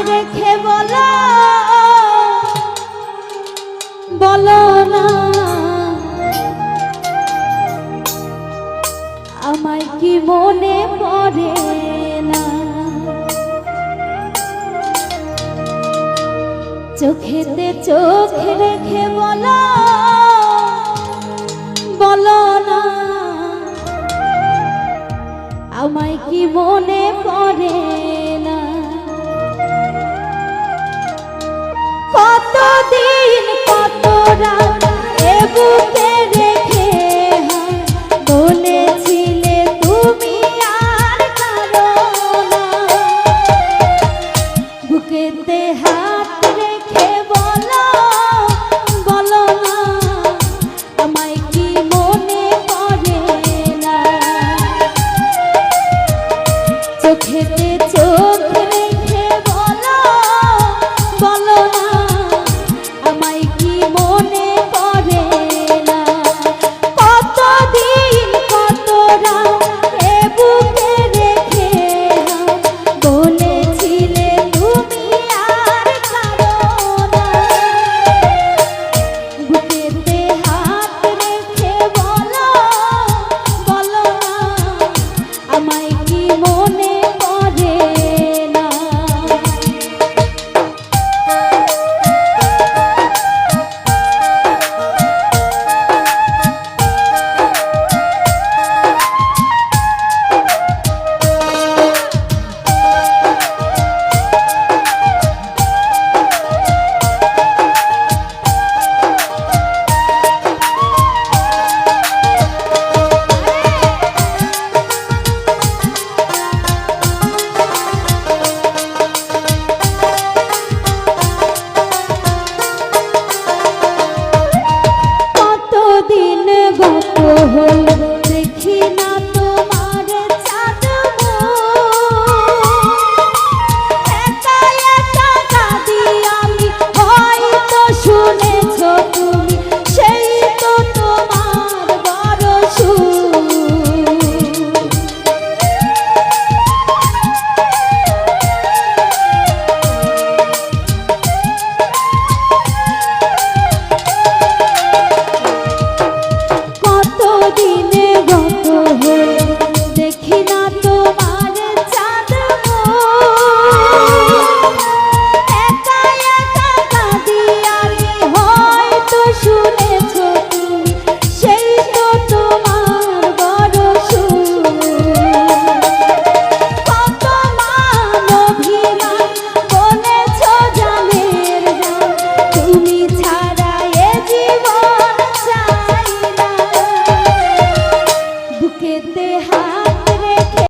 রেখে বলো বলো না আমায় কি মনে পড়ে না চোখেতে চোখ রেখে বলো বলো না আমায় কি মনে পড়ে না কতদিন কত রাত এ বুকে রেখে বলেছিলে তুমি আর কারো না বুকেতে